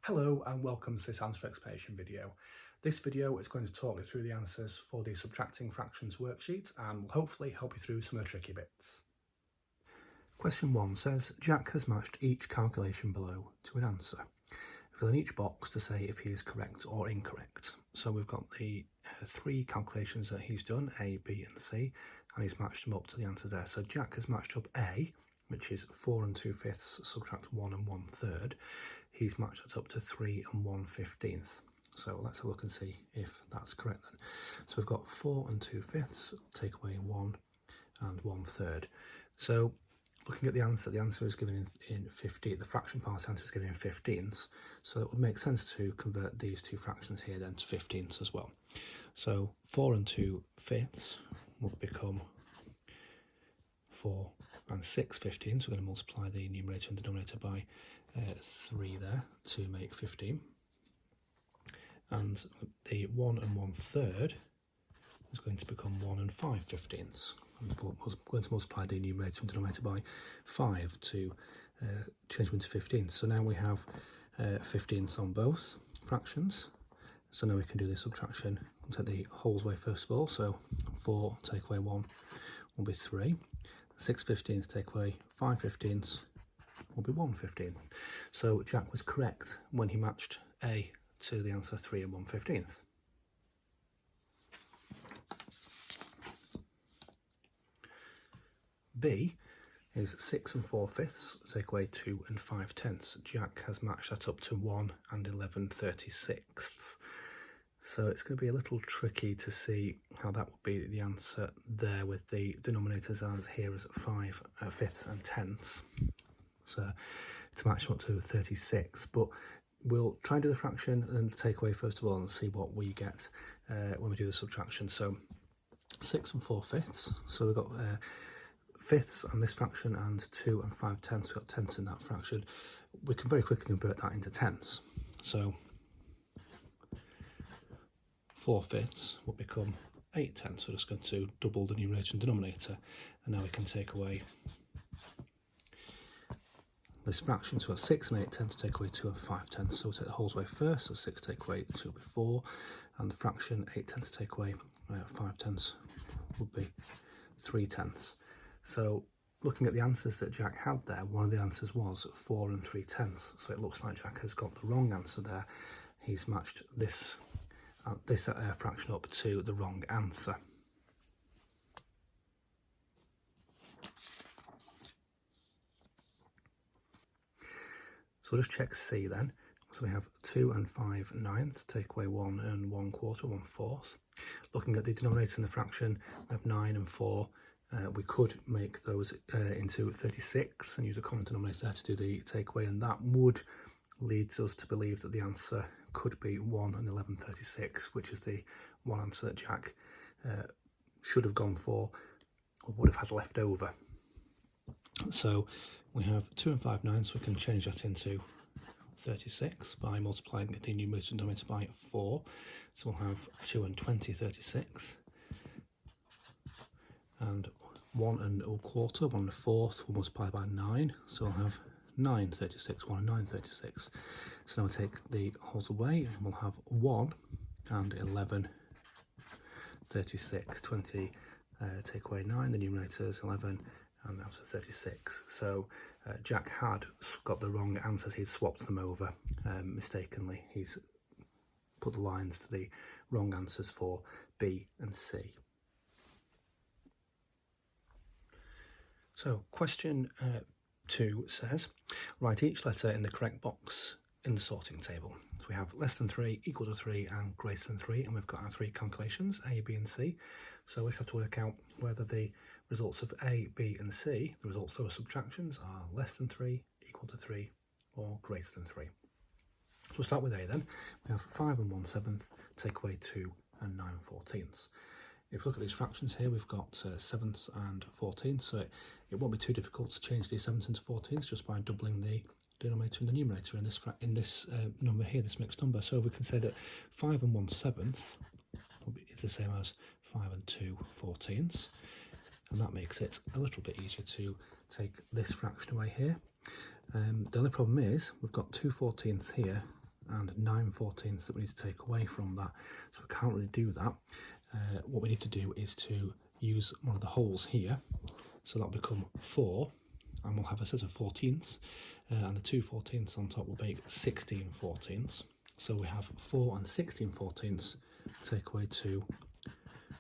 Hello and welcome to this answer explanation video. This video is going to talk you through the answers for the subtracting fractions worksheet and will hopefully help you through some of the tricky bits. Question 1 says Jack has matched each calculation below to an answer. Fill in each box to say if he is correct or incorrect. So we've got the three calculations that he's done, A, B and C, and he's matched them up to the answers there. So Jack has matched up A, which is 4 2/5 subtract 1 1/3. He's matched that up to 3 1/15. So let's have a look and see if that's correct then. So we've got 4 2/5, take away 1 1/3. So looking at the answer is given in 15, the fraction part answer is given in 15ths. So it would make sense to convert these two fractions here then to 15ths as well. So 4 2/5 will become 4 6/15. So we're going to multiply the numerator and denominator by 3 there to make 15. And the 1 1/3 is going to become 1 5/15. I'm going to multiply the numerator and denominator by 5 to change them into 15. So now we have 15ths on both fractions. So now we can do the subtraction. We'll take the wholes away first of all. So 4 take away 1 will be 3. 6/15 take away 5/15 will be 1/15. So Jack was correct when he matched A to the answer 3 1/15. B is 6 4/5 take away 2 5/10. Jack has matched that up to 1 11/36. So it's going to be a little tricky to see how that would be the answer there with the denominators as here as 5/5 and 10ths. So to match them up to 36, but we'll try and do the fraction and take away first of all and see what we get when we do the subtraction. So 6 4/5, so we've got fifths and this fraction and 2 5/10, we've got tenths in that fraction. We can very quickly convert that into tenths. So 4/5 will become 8/10. We're just going to double the numerator and denominator, and now we can take away this fraction. So we've got 6 8/10 take away 2 5/10. So we'll take the wholes away first. So 6 take away 2 will be 4, and the fraction 8/10 take away 5/10 would be 3/10. So looking at the answers that Jack had there, one of the answers was 4 3/10. So it looks like Jack has got the wrong answer there. He's matched this fraction up to the wrong answer. So we'll just check C then. So we have 2 5/9 take away 1 1/4, 1/4. Looking at the denominator in the fraction, we have 9 and 4. We could make those into 36 and use a common denominator there to do the takeaway, and that would lead us to believe that the answer could be 1 11/36, which is the one answer that Jack should have gone for or would have had left over. So we have 2 5/9, so we can change that into 36 by multiplying the numerator and denominator by 4. So we'll have 2 20/36, and 1 1/4, 1 1/4 will multiply by 9, so we'll have 9/36, 1 9/36. So now we'll take the wholes away and we'll have 1 11/36. 20 take away 9, the numerator is 11, and now to 36. So Jack had got the wrong answers. He'd swapped them over mistakenly. He's put the lines to the wrong answers for B and C. So question 2 says, write each letter in the correct box in the sorting table. So we have less than 3, equal to 3 and greater than 3, and we've got our three calculations, A, B and C. So we have to work out whether the results of A, B and C, the results of our subtractions, are less than 3, equal to 3 or greater than 3. So we'll start with A then. We have 5 1/7 take away 2 9/14. If we look at these fractions here, we've got 7ths and 14ths, so it won't be too difficult to change these 7ths into 14ths just by doubling the denominator and the numerator in this number here, this mixed number. So we can say that 5 1/7 is the same as 5 2/14, and that makes it a little bit easier to take this fraction away here. The only problem is we've got 2/14 here and 9/14 that we need to take away from that. So we can't really do that. What we need to do is to use one of the wholes here. So that'll become 4, and we'll have a set of 14ths, and the 2/14 on top will make 16/14. So we have 4 and 16/14, take away 2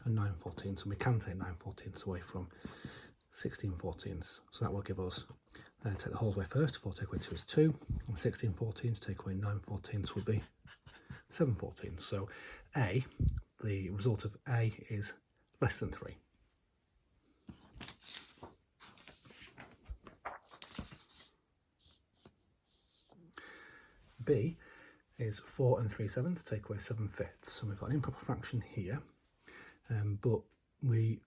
and 9/14, and we can take 9/14 away from 16/14. So that will give us, take the whole way first, 4 take away 2 is 2, and 16/14 take away 9/14 would be 7/14. So A, the result of A is less than 3. B is 4 and 3/7, take away 7/5. So we've got an improper fraction here, but we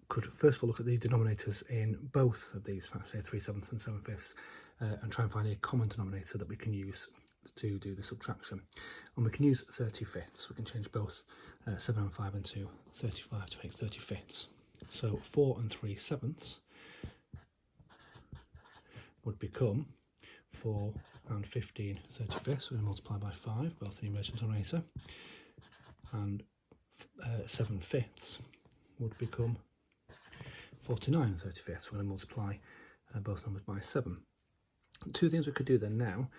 could first of all look at the denominators in both of these fractions, 3/7 and 7/5, and try and find a common denominator that we can use to do the subtraction. And we can use 30/5. We can change both 7 and 5 into 35 to make 30/5. So 4 and 3/7 would become 4 and 15 35, so we multiply by 5, both the numerator and denominator, and 7/5 would become 49 35, so we're going to multiply both numbers by 7. Two things we could do then now,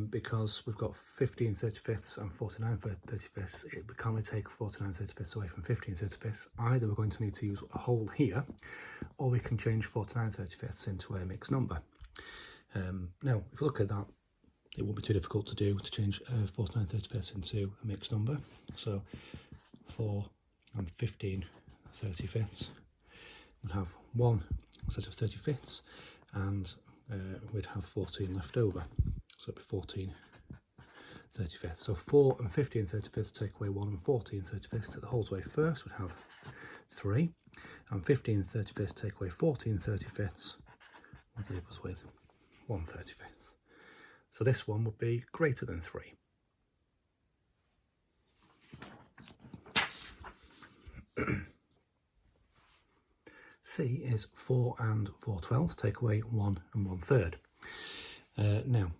because we've got 15 35 and 49 35, we can't really take 49 35 away from 15 35. Either we're going to need to use a whole here, or we can change 49 35 into a mixed number. Now, if you look at that, it won't be too difficult to do, to change 49 35 into a mixed number. So 4 and 15 35 would have one set of 35, and we'd have 14 left over. So it'd be 14 35. So 4 and 15 35 take away 1 and 14 35. Take the whole way first, would have 3, and 15 35 take away 14 35 would leave us with 1/35. So this one would be greater than 3. C is 4 and 4/12, take away 1 and 1/3. Now,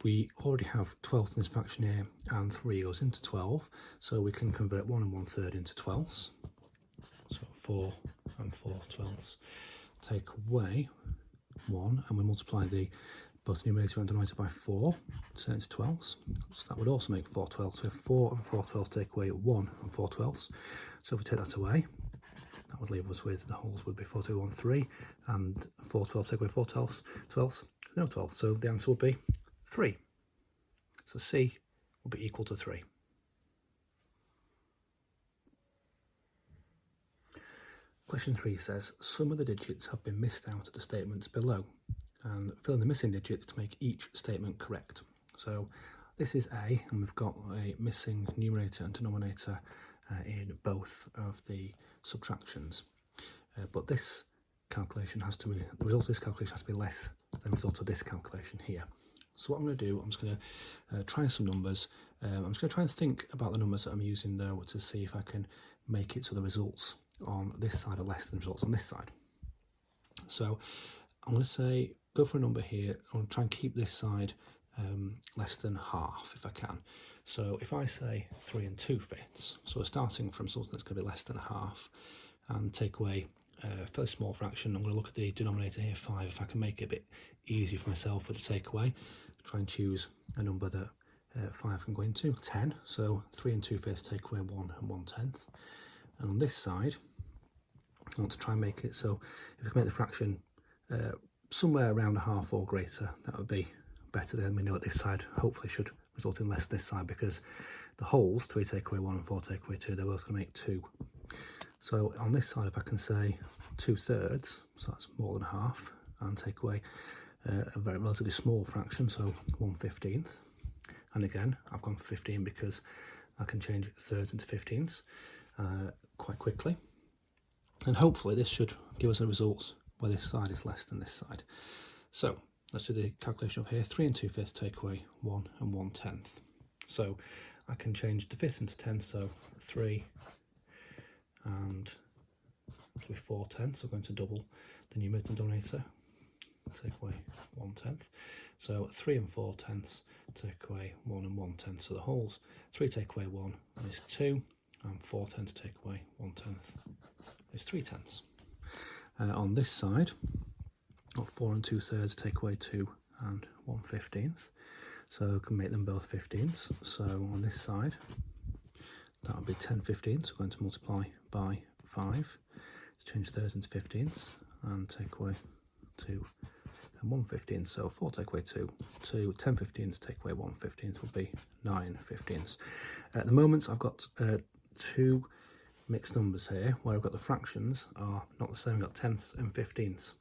we already have 12ths in this fraction here, and 3 goes into 12, so we can convert 1 and 1/3 into 12ths. So 4 and 4/12, take away 1, and we multiply both numerator and denominator by 4, turn it to 12ths. So that would also make 4/12. So we have 4 and 4/12 take away 1 and 4/12. So if we take that away, that would leave us with, the wholes would be 4, 2, 1, 3, and 4/12 take away 4/12, no 12. So the answer would be 3. So C will be equal to 3. Question 3 says, some of the digits have been missed out of the statements below, and fill in the missing digits to make each statement correct. So this is A, and we've got a missing numerator and denominator in both of the subtractions. But this calculation has to be, the result of this calculation has to be less than the result of this calculation here. So what I'm going to do, I'm just going to try some numbers. I'm just going to try and think about the numbers that I'm using there to see if I can make it so the results on this side are less than the results on this side. So I'm going to say, go for a number here. I'm going to try and keep this side less than half if I can. So if I say 3 and 2/5, so we're starting from something that's going to be less than a half, and take away a fairly small fraction. I'm going to look at the denominator here, 5, if I can make it a bit easier for myself with the takeaway. Try and choose a number that 5 can go into, 10. So 3 and 2/5 take away 1 and 1/10. And on this side, I want to try and make it so if we can make the fraction somewhere around a half or greater, that would be better. Then we know that this side hopefully should result in less than this side, because the wholes, 3 take away 1 and 4 take away 2, they're both going to make 2. So on this side, if I can say 2/3, so that's more than half, and take away a very relatively small fraction, so 1/15. And again, I've gone for 15 because I can change thirds into 15ths quite quickly. And hopefully this should give us a result where this side is less than this side. So let's do the calculation up here. 3 and 2/5 take away 1 and 1/10. So I can change the fifths into 10, so 3 and 4/10, so we're going to double the numerator and denominator. take away 1/10. So 3 and 4/10 take away 1 and 1/10. So the wholes 3 take away 1 is 2, and 4/10 take away 1/10 is 3/10. On this side, got 4 and 2/3 take away 2 and 1/15. So we can make them both 15ths. So on this side, that would be 10/15. So we're going to multiply by 5 to change thirds into 15ths and take away 2 and 1/15. So 4 take away 2, 10/15ths take away 1/15 would be 9/15. At the moment, I've got two mixed numbers here where I've got the fractions are not the same. I've got tenths and 15ths.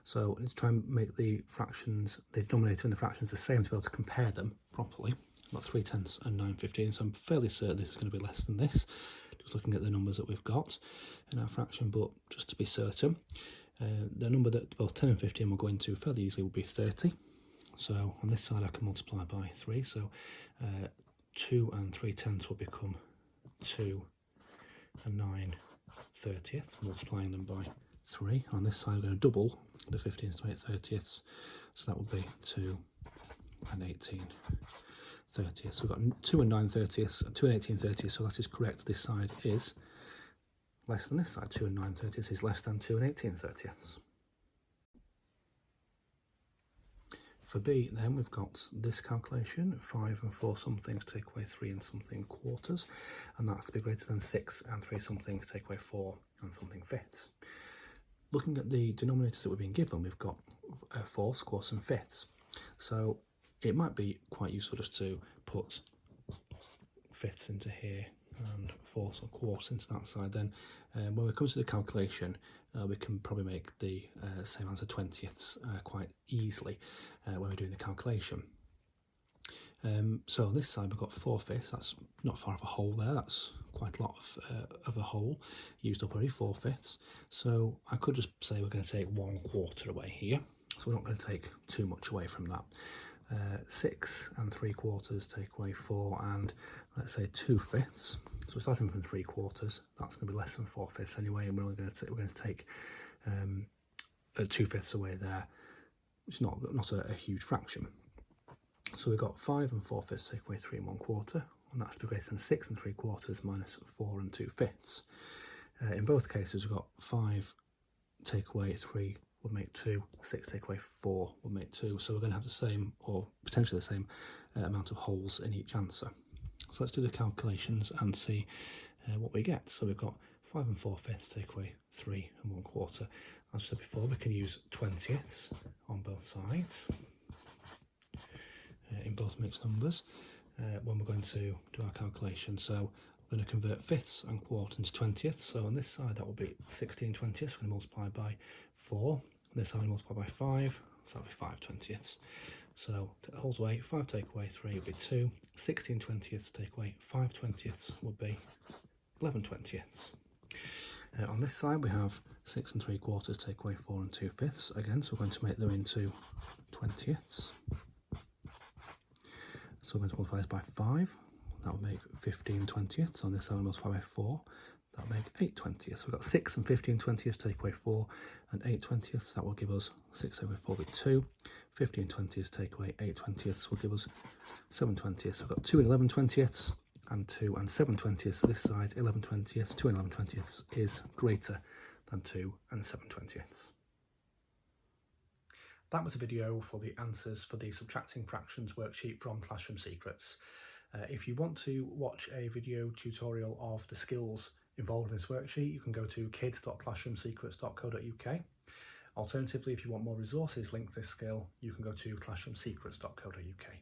So I need to try and make the fractions, the denominator and the fractions the same to be able to compare them properly. I've got 3/10 and 9/15, so I'm fairly certain this is going to be less than this, just looking at the numbers that we've got in our fraction. But just to be certain, the number that both 10 and 15 will go into fairly easily will be 30. So on this side I can multiply by 3, so 2 and 3/10 will become 2 and 9/30, multiplying them by 3. On this side I'm going to double the 15ths to make 30ths, so that would be 2 and 18/30. So we've got 2 and 9/30, 2 and 18/30, so that is correct. This side is less than this side. 2 and 9/30 is less than 2 and 18/30. For B, then, we've got this calculation, 5 and 4 somethings take away 3 and something quarters, and that's to be greater than 6 and 3 somethings take away 4 and something fifths. Looking at the denominators that we've been given, we've got fourths, quarters and fifths. So it might be quite useful just to put fifths into here and fourths or quarters into that side. Then when we come to the calculation, we can probably make the same answer 20ths quite easily when we're doing the calculation. So on this side we've got 4/5, that's not far of a whole there, that's quite a lot of a whole used up already, 4/5. So I could just say we're going to take 1/4 away here, so we're not going to take too much away from that. 6 and 3/4 take away 4 and let's say 2/5. So we're starting from 3/4, that's going to be less than 4/5 anyway, and we're going to take 2/5 away there, which is not a huge fraction. So we've got 5 and 4/5 take away 3 and 1/4, and that's to be greater than 6 and 3/4 minus 4 and 2/5. In both cases we've got 5 take away 3 would make 2, 6 take away 4 would make 2, so we're going to have the same, or potentially the same, amount of holes in each answer. So let's do the calculations and see what we get. So we've got 5 and 4/5 take away 3 and 1/4. As I said before, we can use 20ths on both sides in both mixed numbers when we're going to do our calculation. So we're going to convert fifths and quarters into 20ths. So on this side that will be 16/20. We're going to multiply by 4. On this side we multiply by 5, so that'll be 5/20. So take the wholes away, 5 take away 3 would be 2, 16/20 take away 5/20 would be 11/20. On this side we have 6 and 3/4 take away 4 and 2/5 again, so we're going to make them into 20ths. So we're going to multiply this by 5, that will make 15/20. On this side we multiply by 4, that will make 8/20. So we've got 6 and 15/20 take away 4 and 8/20, that will give us 6 take away 4 will be 2, 15/20 take away 8/20 will give us 7/20. So we've got 2 and 11/20 and 2 and 7/20. So this side 11/20, 2 and 11/20 is greater than 2 and 7/20. That was a video for the answers for the Subtracting Fractions worksheet from Classroom Secrets. If you want to watch a video tutorial of the skills involved in this worksheet, you can go to kids.classroomsecrets.co.uk. Alternatively, if you want more resources linked to this skill, you can go to classroomsecrets.co.uk.